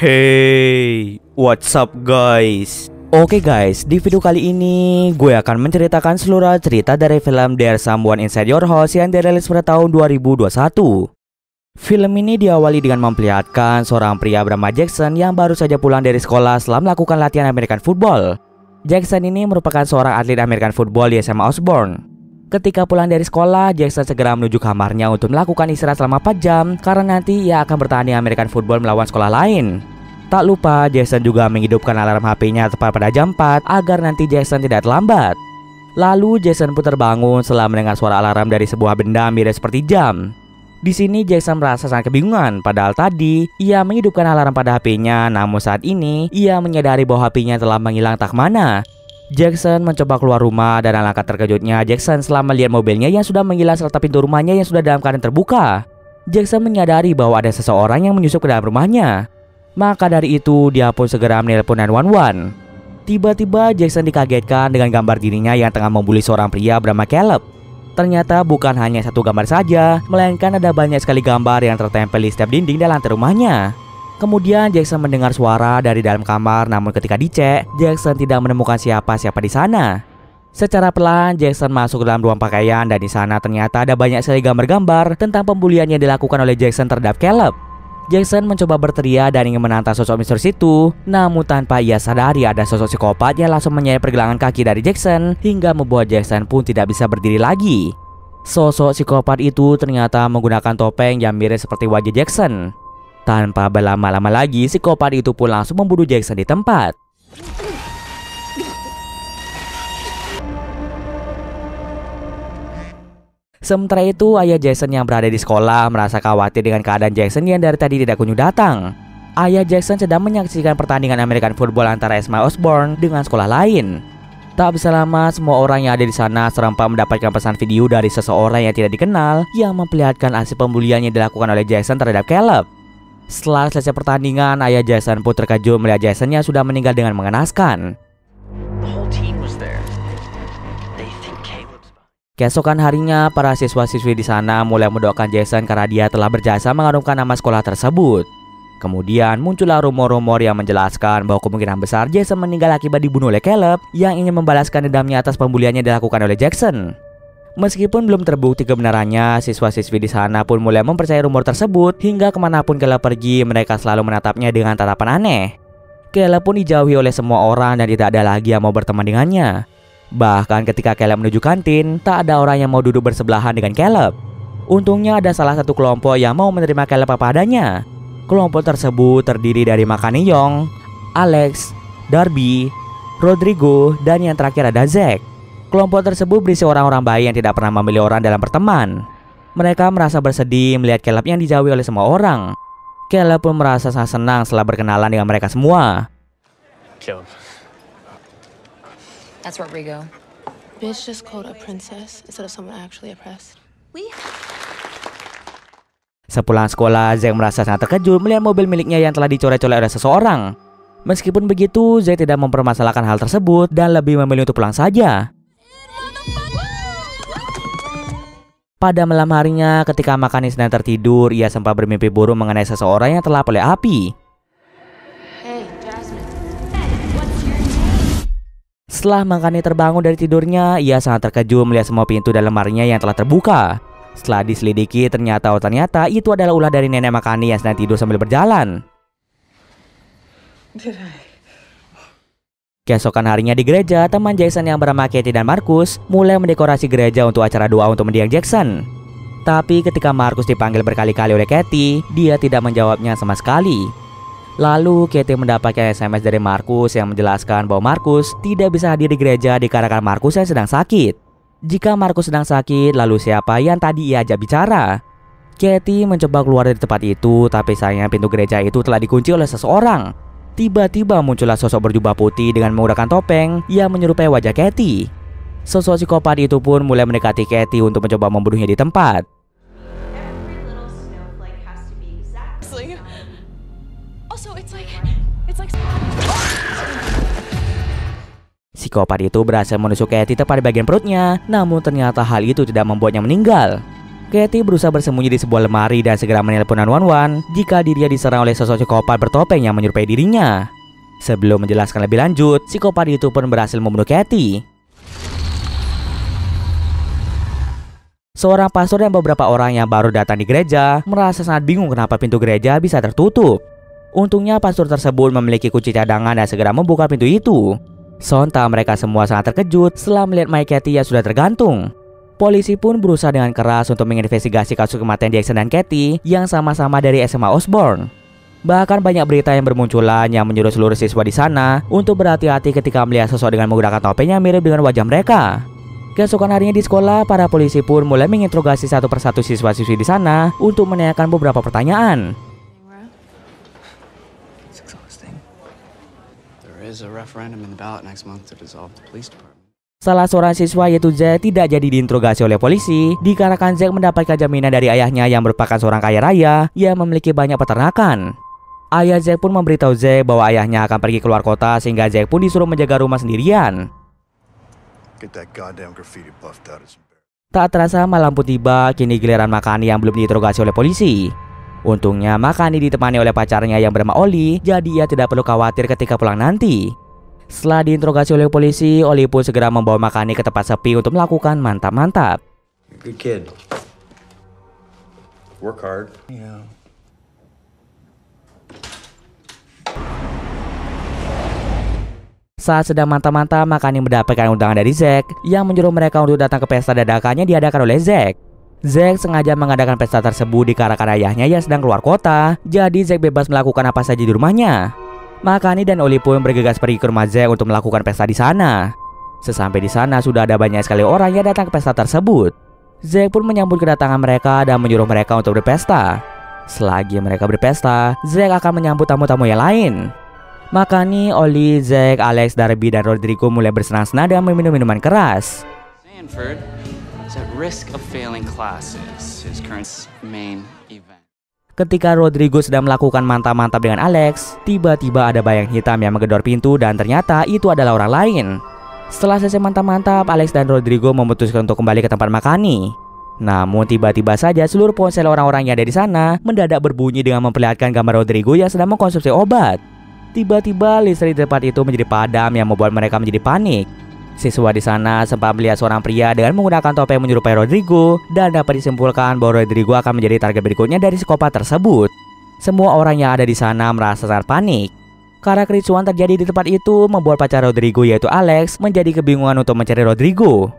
Hey, what's up guys? Oke guys, di video kali ini gue akan menceritakan seluruh cerita dari film There's Someone Inside Your House yang dirilis pada tahun 2021. Film ini diawali dengan memperlihatkan seorang pria bernama Jackson yang baru saja pulang dari sekolah setelah melakukan latihan American football. Jackson ini merupakan seorang atlet American football di SMA Osborne. Ketika pulang dari sekolah, Jackson segera menuju kamarnya untuk melakukan istirahat selama 4 jam karena nanti ia akan bertanding American football melawan sekolah lain. Tak lupa, Jackson juga menghidupkan alarm HP-nya tepat pada jam 4 agar nanti Jackson tidak terlambat. Lalu Jackson pun terbangun setelah mendengar suara alarm dari sebuah benda mirip seperti jam. Di sini Jackson merasa sangat kebingungan, padahal tadi ia menghidupkan alarm pada HP-nya, namun saat ini ia menyadari bahwa HP-nya telah menghilang tak kemana. Jackson mencoba keluar rumah dan alangkah terkejutnya Jackson setelah melihat mobilnya yang sudah menghilang serta pintu rumahnya yang sudah dalam keadaan terbuka. Jackson menyadari bahwa ada seseorang yang menyusup ke dalam rumahnya. Maka dari itu dia pun segera menelpon 911. Tiba-tiba Jackson dikagetkan dengan gambar dirinya yang tengah membuli seorang pria bernama Caleb. Ternyata bukan hanya satu gambar saja, melainkan ada banyak sekali gambar yang tertempel di setiap dinding dan lantai rumahnya. Kemudian Jackson mendengar suara dari dalam kamar, namun ketika dicek, Jackson tidak menemukan siapa-siapa di sana. Secara pelan, Jackson masuk ke dalam ruang pakaian dan di sana ternyata ada banyak sekali gambar-gambar tentang pembulian yang dilakukan oleh Jackson terhadap Caleb. Jackson mencoba berteriak dan ingin menantang sosok misterius itu, namun tanpa ia sadari ada sosok psikopat yang langsung menyayat pergelangan kaki dari Jackson hingga membuat Jackson pun tidak bisa berdiri lagi. Sosok psikopat itu ternyata menggunakan topeng yang mirip seperti wajah Jackson. Tanpa berlama-lama lagi, psikopat itu pun langsung membunuh Jackson di tempat. Sementara itu, ayah Jackson yang berada di sekolah merasa khawatir dengan keadaan Jackson yang dari tadi tidak kunjung datang. Ayah Jackson sedang menyaksikan pertandingan American football antara SMA Osborne dengan sekolah lain. Tak bisa lama, semua orang yang ada di sana serempak mendapatkan pesan video dari seseorang yang tidak dikenal yang memperlihatkan aksi pembulian yang dilakukan oleh Jackson terhadap Caleb. Setelah selesai pertandingan, ayah Jackson pun terkejut melihat Jackson yang sudah meninggal dengan mengenaskan. Keesokan harinya, para siswa-siswi di sana mulai mendoakan Jackson karena dia telah berjasa mengharumkan nama sekolah tersebut. Kemudian muncullah rumor-rumor yang menjelaskan bahwa kemungkinan besar Jackson meninggal akibat dibunuh oleh Caleb yang ingin membalaskan dendamnya atas pembulian yang dilakukan oleh Jackson. Meskipun belum terbukti kebenarannya, siswa-siswi di sana pun mulai mempercayai rumor tersebut hingga kemanapun Caleb pergi, mereka selalu menatapnya dengan tatapan aneh. Caleb pun dijauhi oleh semua orang dan tidak ada lagi yang mau berteman dengannya. Bahkan ketika Caleb menuju kantin, tak ada orang yang mau duduk bersebelahan dengan Caleb. Untungnya ada salah satu kelompok yang mau menerima Caleb apa adanya. Kelompok tersebut terdiri dari Makani Young, Alex, Darby, Rodrigo, dan yang terakhir ada Zack. Kelompok tersebut berisi orang-orang baik yang tidak pernah memilih orang dalam berteman. Mereka merasa bersedih melihat Caleb yang dijauhi oleh semua orang. Caleb pun merasa sangat senang setelah berkenalan dengan mereka semua. Caleb. That's Rodrigo. Bitch just called a princess instead of someone actually oppressed. Sepulang sekolah, Zack merasa sangat terkejut melihat mobil miliknya yang telah dicoret-coret oleh seseorang. Meskipun begitu, Zack tidak mempermasalahkan hal tersebut dan lebih memilih untuk pulang saja. Pada malam harinya, ketika Makani sedang tertidur, ia sempat bermimpi buruk mengenai seseorang yang terlapor oleh api. Setelah Makani terbangun dari tidurnya, ia sangat terkejut melihat semua pintu dalam lemarinya yang telah terbuka. Setelah diselidiki, ternyata itu adalah ulah dari nenek Makani yang sedang tidur sambil berjalan. Keesokan harinya di gereja, teman Jackson yang bernama Katie dan Marcus mulai mendekorasi gereja untuk acara doa untuk mendiang Jackson. Tapi ketika Marcus dipanggil berkali-kali oleh Katie, dia tidak menjawabnya sama sekali. Lalu Katie mendapatkan SMS dari Marcus yang menjelaskan bahwa Marcus tidak bisa hadir di gereja dikarenakan Marcus yang sedang sakit. Jika Marcus sedang sakit, lalu siapa yang tadi ia ajak bicara? Katie mencoba keluar dari tempat itu, tapi sayangnya pintu gereja itu telah dikunci oleh seseorang. Tiba-tiba muncullah sosok berjubah putih dengan menggunakan topeng yang menyerupai wajah Katie. Sosok psikopat itu pun mulai mendekati Katie untuk mencoba membunuhnya di tempat. Psikopat itu berhasil menusuk Katie tepat di bagian perutnya, namun ternyata hal itu tidak membuatnya meninggal. Katie berusaha bersembunyi di sebuah lemari dan segera menelpon 911 jika dirinya diserang oleh sosok psikopat bertopeng yang menyerupai dirinya. Sebelum menjelaskan lebih lanjut, psikopat itu pun berhasil membunuh Katie. Seorang pastor dan beberapa orang yang baru datang di gereja merasa sangat bingung kenapa pintu gereja bisa tertutup. Untungnya pastor tersebut memiliki kunci cadangan dan segera membuka pintu itu. Sontak mereka semua sangat terkejut setelah melihat mayat Katie yang sudah tergantung. Polisi pun berusaha dengan keras untuk menginvestigasi kasus kematian Jackson dan Katie yang sama-sama dari SMA Osborne. Bahkan banyak berita yang bermunculan yang menyuruh seluruh siswa di sana untuk berhati-hati ketika melihat sosok dengan menggunakan topeng yang mirip dengan wajah mereka. Keesokan harinya di sekolah, para polisi pun mulai menginterogasi satu persatu siswa-siswi di sana untuk menanyakan beberapa pertanyaan. Salah seorang siswa yaitu Zack tidak jadi diinterogasi oleh polisi dikarenakan Zack mendapatkan jaminan dari ayahnya yang merupakan seorang kaya raya yang memiliki banyak peternakan. Ayah Zack pun memberitahu Zack bahwa ayahnya akan pergi keluar kota sehingga Zack pun disuruh menjaga rumah sendirian. Tak terasa malam pun tiba, kini giliran Makani yang belum diinterogasi oleh polisi. Untungnya Makani ditemani oleh pacarnya yang bernama Oli, jadi ia tidak perlu khawatir ketika pulang nanti. Setelah diinterogasi oleh polisi, Oli pun segera membawa Makani ke tempat sepi untuk melakukan mantap-mantap. Good kid. Work hard. Yeah. Saat sedang mantap-mantap, Makani mendapatkan undangan dari Zack yang menyuruh mereka untuk datang ke pesta dadakan yang diadakan oleh Zack. Zack sengaja mengadakan pesta tersebut dikarenakan ayahnya yang sedang keluar kota, jadi Zack bebas melakukan apa saja di rumahnya. Makani dan Oli pun bergegas pergi ke rumah Zack untuk melakukan pesta di sana. Sesampai di sana sudah ada banyak sekali orang yang datang ke pesta tersebut. Zack pun menyambut kedatangan mereka dan menyuruh mereka untuk berpesta. Selagi mereka berpesta, Zack akan menyambut tamu-tamu yang lain. Makani, Oli, Zack, Alex, Darby, dan Rodrigo mulai bersenang-senang dan meminum minuman keras. Stanford is at risk of failing classes. His current main event. Ketika Rodrigo sedang melakukan mantap-mantap dengan Alex, tiba-tiba ada bayang hitam yang menggedor pintu dan ternyata itu adalah orang lain. Setelah selesai mantap-mantap, Alex dan Rodrigo memutuskan untuk kembali ke tempat Makani. Namun tiba-tiba saja seluruh ponsel orang-orang yang ada di sana mendadak berbunyi dengan memperlihatkan gambar Rodrigo yang sedang mengkonsumsi obat. Tiba-tiba listrik di tempat itu menjadi padam yang membuat mereka menjadi panik. Siswa di sana sempat melihat seorang pria dengan menggunakan topeng menyerupai Rodrigo dan dapat disimpulkan bahwa Rodrigo akan menjadi target berikutnya dari psikopat tersebut. Semua orang yang ada di sana merasa sangat panik. Karena kericuan terjadi di tempat itu membuat pacar Rodrigo yaitu Alex menjadi kebingungan untuk mencari Rodrigo.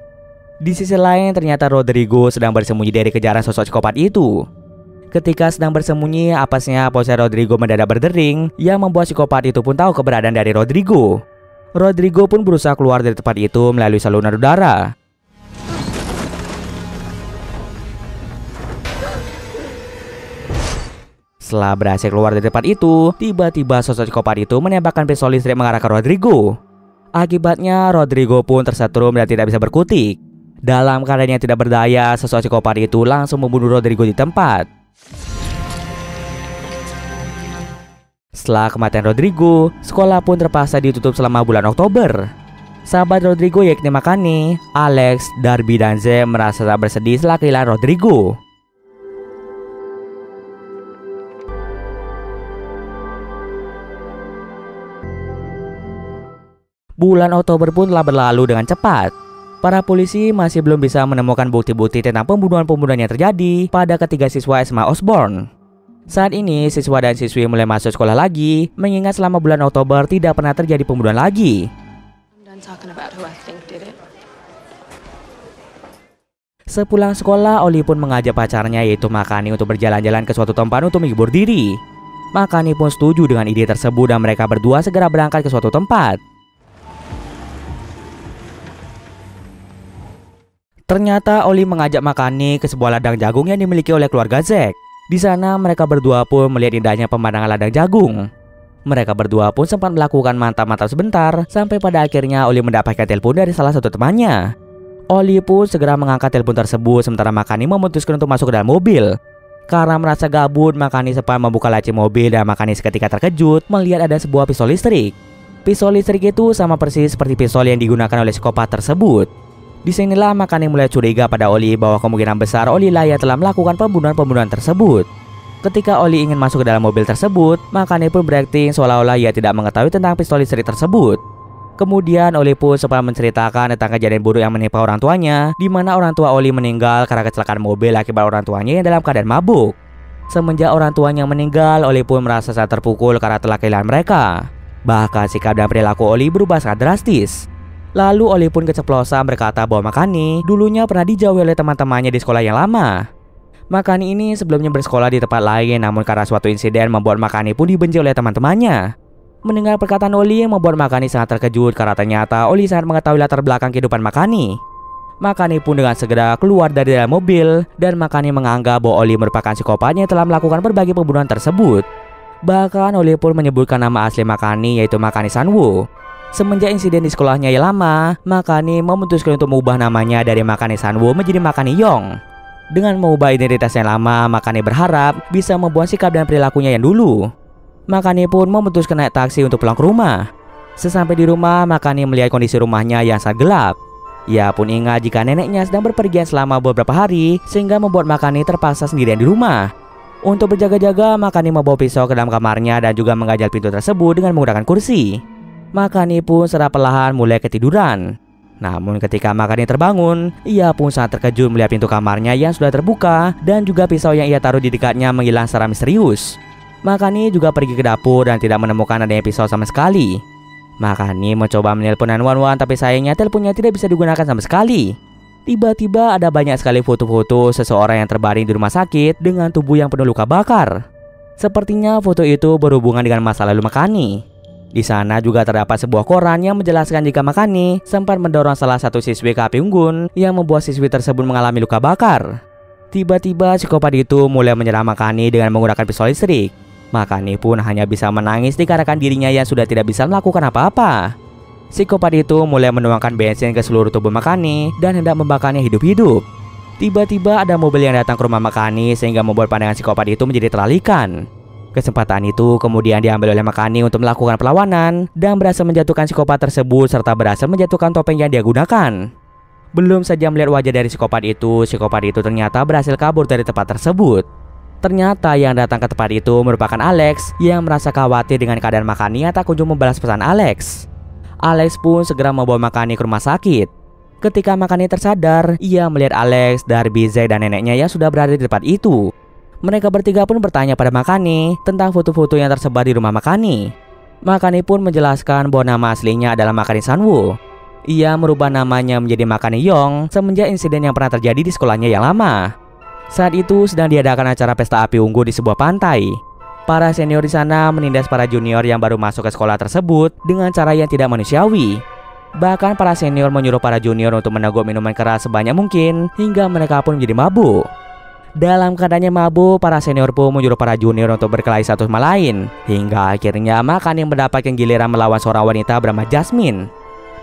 Di sisi lain ternyata Rodrigo sedang bersembunyi dari kejaran sosok psikopat itu. Ketika sedang bersembunyi, apesnya ponsel Rodrigo mendadak berdering yang membuat psikopat itu pun tahu keberadaan dari Rodrigo. Rodrigo pun berusaha keluar dari tempat itu melalui saluran udara. Setelah berhasil keluar dari tempat itu, tiba-tiba sosok psikopat itu menembakkan pistol listrik mengarah ke Rodrigo. Akibatnya, Rodrigo pun tersetrum dan tidak bisa berkutik. Dalam keadaan yang tidak berdaya, sosok psikopat itu langsung membunuh Rodrigo di tempat. Setelah kematian Rodrigo, sekolah pun terpaksa ditutup selama bulan Oktober. Sahabat Rodrigo yakni Makani, Alex, Darby, dan Zack merasa tak bersedih setelah kehilangan Rodrigo. Bulan Oktober pun telah berlalu dengan cepat. Para polisi masih belum bisa menemukan bukti-bukti tentang pembunuhan-pembunuhan yang terjadi pada ketiga siswa SMA Osborne. Saat ini, siswa dan siswi mulai masuk sekolah lagi, mengingat selama bulan Oktober tidak pernah terjadi pembunuhan lagi. Sepulang sekolah, Oli pun mengajak pacarnya yaitu Makani untuk berjalan-jalan ke suatu tempat untuk menghibur diri. Makani pun setuju dengan ide tersebut dan mereka berdua segera berangkat ke suatu tempat. Ternyata Oli mengajak Makani ke sebuah ladang jagung yang dimiliki oleh keluarga Zack. Di sana mereka berdua pun melihat indahnya pemandangan ladang jagung. Mereka berdua pun sempat melakukan mantap-mantap sebentar sampai pada akhirnya Oli mendapatkan telepon dari salah satu temannya. Oli pun segera mengangkat telepon tersebut sementara Makani memutuskan untuk masuk ke dalam mobil. Karena merasa gabut, Makani sempat membuka laci mobil dan Makani seketika terkejut melihat ada sebuah pistol listrik. Pistol listrik itu sama persis seperti pistol yang digunakan oleh psikopat tersebut. Disinilah Makani mulai curiga pada Oli bahwa kemungkinan besar Oli lah yang telah melakukan pembunuhan-pembunuhan tersebut. Ketika Oli ingin masuk ke dalam mobil tersebut, Makani pun berakting seolah-olah ia tidak mengetahui tentang pistol listrik tersebut. Kemudian Oli pun sempat menceritakan tentang kejadian buruk yang menimpa orang tuanya, di mana orang tua Oli meninggal karena kecelakaan mobil akibat orang tuanya yang dalam keadaan mabuk. Semenjak orang tuanya meninggal, Oli pun merasa sangat terpukul karena telah kehilangan mereka. Bahkan sikap dan perilaku Oli berubah sangat drastis. Lalu Oli pun keceplosan berkata bahwa Makani dulunya pernah dijauhi oleh teman-temannya di sekolah yang lama. Makani ini sebelumnya bersekolah di tempat lain, namun karena suatu insiden membuat Makani pun dibenci oleh teman-temannya. Mendengar perkataan Oli yang membuat Makani sangat terkejut karena ternyata Oli sangat mengetahui latar belakang kehidupan Makani. Makani pun dengan segera keluar dari dalam mobil dan Makani menganggap bahwa Oli merupakan psikopat yang telah melakukan berbagai pembunuhan tersebut. Bahkan Oli pun menyebutkan nama asli Makani, yaitu Makani Sanwoo. Semenjak insiden di sekolahnya yang lama, Makani memutuskan untuk mengubah namanya dari Makani Sanwoo menjadi Makani Yong. Dengan mengubah identitasnya lama, Makani berharap bisa membuat sikap dan perilakunya yang dulu. Makani pun memutuskan naik taksi untuk pulang ke rumah. Sesampai di rumah, Makani melihat kondisi rumahnya yang sangat gelap. Ia pun ingat jika neneknya sedang berpergian selama beberapa hari, sehingga membuat Makani terpaksa sendirian di rumah. Untuk berjaga-jaga, Makani membawa pisau ke dalam kamarnya dan juga mengganjal pintu tersebut dengan menggunakan kursi. Makani pun secara perlahan mulai ketiduran. Namun ketika Makani terbangun, ia pun sangat terkejut melihat pintu kamarnya yang sudah terbuka dan juga pisau yang ia taruh di dekatnya menghilang secara misterius. Makani juga pergi ke dapur dan tidak menemukan adanya pisau sama sekali. Makani mencoba menelpon 911 tapi sayangnya teleponnya tidak bisa digunakan sama sekali. Tiba-tiba ada banyak sekali foto-foto seseorang yang terbaring di rumah sakit dengan tubuh yang penuh luka bakar. Sepertinya foto itu berhubungan dengan masa lalu Makani. Di sana juga terdapat sebuah koran yang menjelaskan jika Makani sempat mendorong salah satu siswi ke api unggun yang membuat siswi tersebut mengalami luka bakar. Tiba-tiba psikopat itu mulai menyerang Makani dengan menggunakan pisau listrik. Makani pun hanya bisa menangis dikarenakan dirinya yang sudah tidak bisa melakukan apa-apa. Psikopat itu mulai menuangkan bensin ke seluruh tubuh Makani dan hendak membakarnya hidup-hidup. Tiba-tiba ada mobil yang datang ke rumah Makani sehingga membuat pandangan psikopat itu menjadi teralihkan. Kesempatan itu kemudian diambil oleh Makani untuk melakukan perlawanan dan berhasil menjatuhkan psikopat tersebut serta berhasil menjatuhkan topeng yang dia gunakan. Belum saja melihat wajah dari psikopat itu ternyata berhasil kabur dari tempat tersebut. Ternyata yang datang ke tempat itu merupakan Alex yang merasa khawatir dengan keadaan Makani yang tak kunjung membalas pesan Alex. Alex pun segera membawa Makani ke rumah sakit. Ketika Makani tersadar, ia melihat Alex, Darby, Zack dan neneknya yang sudah berada di tempat itu. Mereka bertiga pun bertanya pada Makani tentang foto-foto yang tersebar di rumah Makani. Makani pun menjelaskan bahwa nama aslinya adalah Makani Sanwoo. Ia merubah namanya menjadi Makani Yong semenjak insiden yang pernah terjadi di sekolahnya yang lama. Saat itu sedang diadakan acara pesta api unggun di sebuah pantai. Para senior di sana menindas para junior yang baru masuk ke sekolah tersebut dengan cara yang tidak manusiawi. Bahkan para senior menyuruh para junior untuk meneguk minuman keras sebanyak mungkin hingga mereka pun menjadi mabuk. Dalam keadaannya mabuk, para senior pun menyuruh para junior untuk berkelahi satu sama lain. Hingga akhirnya Makani mendapatkan giliran melawan seorang wanita bernama Jasmine.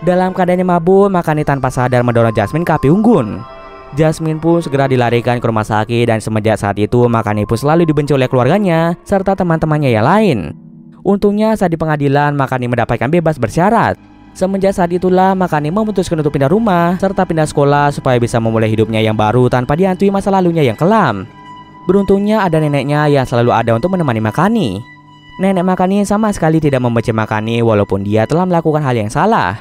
Dalam keadaannya mabuk, Makani tanpa sadar mendorong Jasmine ke api unggun. Jasmine pun segera dilarikan ke rumah sakit dan semenjak saat itu Makani pun selalu dibenci oleh keluarganya serta teman-temannya yang lain. Untungnya saat di pengadilan Makani mendapatkan bebas bersyarat. Semenjak saat itulah Makani memutuskan untuk pindah rumah serta pindah sekolah supaya bisa memulai hidupnya yang baru tanpa dihantui masa lalunya yang kelam. Beruntungnya ada neneknya yang selalu ada untuk menemani Makani. Nenek Makani sama sekali tidak membenci Makani walaupun dia telah melakukan hal yang salah.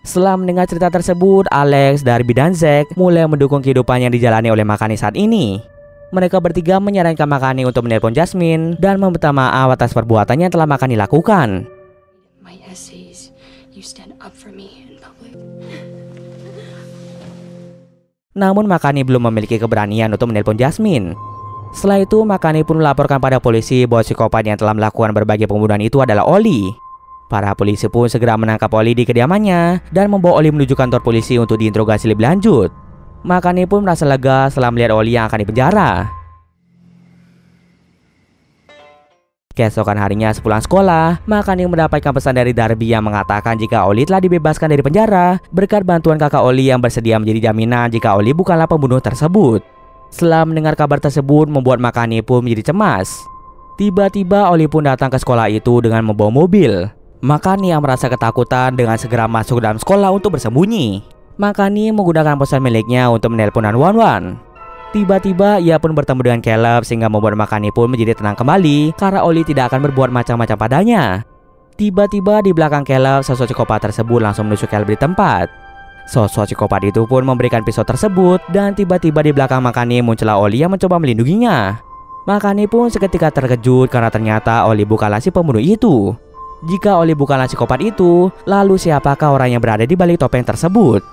Setelah mendengar cerita tersebut, Alex, Darby dan Zack mulai mendukung kehidupan yang dijalani oleh Makani saat ini. Mereka bertiga menyarankan Makani untuk menelpon Jasmine dan meminta maaf atas perbuatan yang telah Makani lakukan. My essays, you stand up for me in public. Namun Makani belum memiliki keberanian untuk menelpon Jasmine. Setelah itu Makani pun melaporkan pada polisi bahwa psikopat yang telah melakukan berbagai pembunuhan itu adalah Oli. Para polisi pun segera menangkap Oli di kediamannya dan membawa Oli menuju kantor polisi untuk diinterogasi lebih lanjut. Makani pun merasa lega setelah melihat Oli yang akan dipenjara. Keesokan harinya sepulang sekolah, Makani mendapatkan pesan dari Darby yang mengatakan jika Oli telah dibebaskan dari penjara berkat bantuan kakak Oli yang bersedia menjadi jaminan jika Oli bukanlah pembunuh tersebut. Setelah mendengar kabar tersebut membuat Makani pun menjadi cemas. Tiba-tiba Oli pun datang ke sekolah itu dengan membawa mobil. Makani yang merasa ketakutan dengan segera masuk dalam sekolah untuk bersembunyi. Makani menggunakan ponsel miliknya untuk menelpon 911. Tiba-tiba ia pun bertemu dengan Caleb sehingga membuat Makani pun menjadi tenang kembali karena Oli tidak akan berbuat macam-macam padanya. Tiba-tiba di belakang Caleb, sosok psikopat tersebut langsung menusuk Caleb di tempat. Sosok psikopat itu pun memberikan pisau tersebut dan tiba-tiba di belakang Makani muncullah Oli yang mencoba melindunginya. Makani pun seketika terkejut karena ternyata Oli bukanlah si pembunuh itu. Jika Oli bukanlah psikopat itu, lalu siapakah orang yang berada di balik topeng tersebut?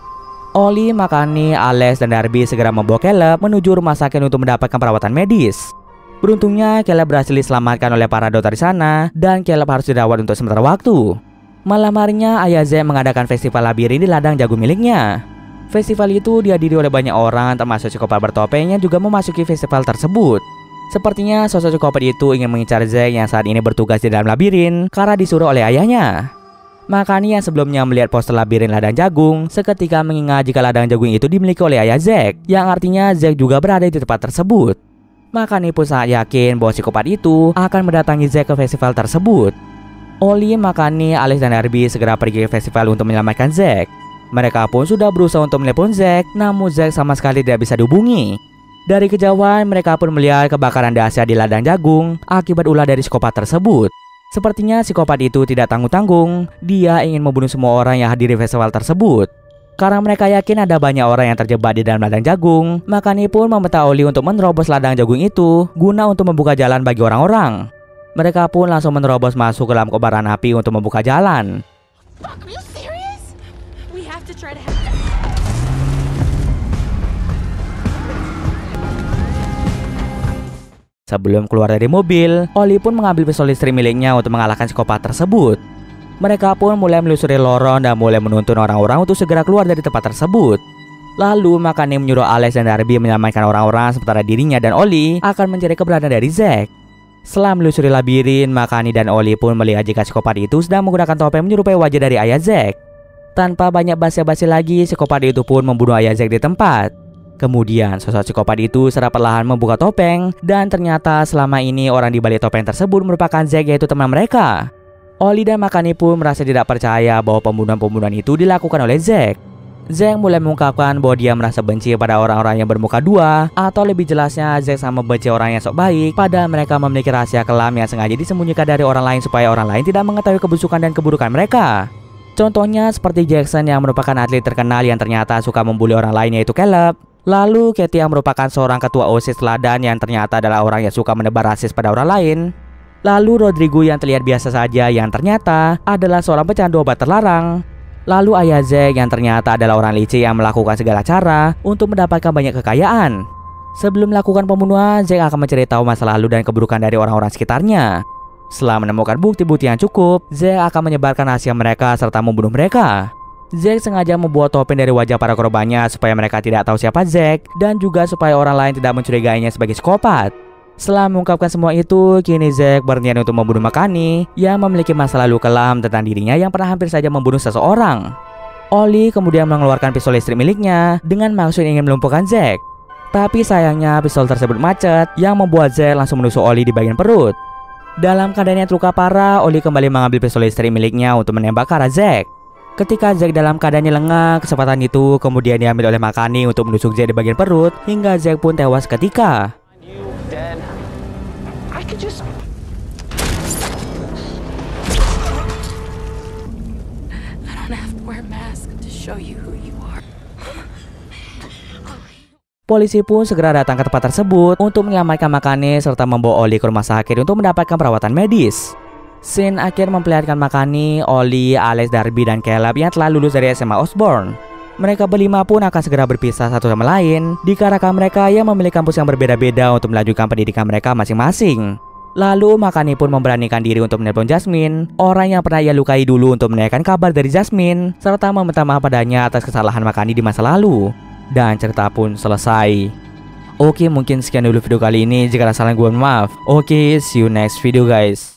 Oli, Makani, Alex, dan Darby segera membawa Caleb menuju rumah sakit untuk mendapatkan perawatan medis. Beruntungnya Caleb berhasil diselamatkan oleh para dokter di sana dan Caleb harus dirawat untuk sementara waktu. Malam harinya ayah Zack mengadakan festival labirin di ladang jagung miliknya. Festival itu dihadiri oleh banyak orang termasuk psikopat bertopeng yang juga memasuki festival tersebut. Sepertinya sosok psikopat itu ingin mengincar Zack yang saat ini bertugas di dalam labirin karena disuruh oleh ayahnya. Makani yang sebelumnya melihat poster labirin ladang jagung seketika mengingat jika ladang jagung itu dimiliki oleh ayah Zack, yang artinya Zack juga berada di tempat tersebut. Makani pun sangat yakin bahwa psikopat itu akan mendatangi Zack ke festival tersebut. Oli, Makani, Alex, dan Darby segera pergi ke festival untuk menyelamatkan Zack. Mereka pun sudah berusaha untuk menelepon Zack, namun Zack sama sekali tidak bisa dihubungi. Dari kejauhan mereka pun melihat kebakaran dahsyat di ladang jagung akibat ulah dari psikopat tersebut. Sepertinya psikopat itu tidak tanggung-tanggung, dia ingin membunuh semua orang yang hadir di festival tersebut. Karena mereka yakin ada banyak orang yang terjebak di dalam ladang jagung, Makani pun meminta Oli untuk menerobos ladang jagung itu guna untuk membuka jalan bagi orang-orang. Mereka pun langsung menerobos masuk ke dalam kobaran api untuk membuka jalan. Fuck, are you serious? We have to try to have... Sebelum keluar dari mobil, Oli pun mengambil pistol listrik miliknya untuk mengalahkan psikopat tersebut. Mereka pun mulai melusuri lorong dan mulai menuntun orang-orang untuk segera keluar dari tempat tersebut. Lalu Makani menyuruh Alex dan Darby menyelamatkan orang-orang sementara dirinya dan Oli akan mencari keberadaan dari Zack. Setelah melusuri labirin, Makani dan Oli pun melihat jika psikopat itu sedang menggunakan topeng menyerupai wajah dari ayah Zack. Tanpa banyak basa-basi lagi, psikopat itu pun membunuh ayah Zack di tempat. Kemudian sosok psikopat itu secara perlahan membuka topeng dan ternyata selama ini orang di balik topeng tersebut merupakan Zack, yaitu teman mereka. Oli dan Makani pun merasa tidak percaya bahwa pembunuhan-pembunuhan itu dilakukan oleh Zack. Zack mulai mengungkapkan bahwa dia merasa benci pada orang-orang yang bermuka dua, atau lebih jelasnya Zack sama benci orang yang sok baik padahal mereka memiliki rahasia kelam yang sengaja disembunyikan dari orang lain supaya orang lain tidak mengetahui kebusukan dan keburukan mereka. Contohnya seperti Jackson yang merupakan atlet terkenal yang ternyata suka membuli orang lain, yaitu Caleb. Lalu Katie yang merupakan seorang ketua OSIS teladan yang ternyata adalah orang yang suka menebar rasis pada orang lain. Lalu Rodrigo yang terlihat biasa saja yang ternyata adalah seorang pecandu obat terlarang. Lalu ayah Zack yang ternyata adalah orang licik yang melakukan segala cara untuk mendapatkan banyak kekayaan. Sebelum melakukan pembunuhan, Zack akan mencari tahu masa lalu dan keburukan dari orang-orang sekitarnya. Setelah menemukan bukti-bukti yang cukup, Zack akan menyebarkan rahasia mereka serta membunuh mereka. Zack sengaja membuat topeng dari wajah para korbannya supaya mereka tidak tahu siapa Zack dan juga supaya orang lain tidak mencurigainya sebagai psikopat. Setelah mengungkapkan semua itu, kini Zack berniat untuk membunuh Makani yang memiliki masa lalu kelam tentang dirinya yang pernah hampir saja membunuh seseorang. Oli kemudian mengeluarkan pistol listrik miliknya dengan maksud ingin melumpuhkan Zack. Tapi sayangnya pistol tersebut macet yang membuat Zack langsung menusuk Oli di bagian perut. Dalam keadaan yang terluka parah, Oli kembali mengambil pistol listrik miliknya untuk menembak ke arah Zack. Ketika Zack dalam keadaannya lengah, kesempatan itu kemudian diambil oleh Makani untuk menusuk Zack di bagian perut hingga Zack pun tewas seketika. Polisi pun segera datang ke tempat tersebut untuk menyelamatkan Makani serta membawa Oli ke rumah sakit untuk mendapatkan perawatan medis. Scene akhir memperlihatkan Makani, Oli, Alex, Darby, dan Caleb yang telah lulus dari SMA Osborne. Mereka berlima pun akan segera berpisah satu sama lain dikarenakan mereka yang memiliki kampus yang berbeda-beda untuk melanjutkan pendidikan mereka masing-masing. Lalu Makani pun memberanikan diri untuk menelpon Jasmine, orang yang pernah ia lukai dulu, untuk menanyakan kabar dari Jasmine serta meminta maaf padanya atas kesalahan Makani di masa lalu. Dan cerita pun selesai. Oke, mungkin sekian dulu video kali ini. Jika ada salah gue maaf. Oke, see you next video guys.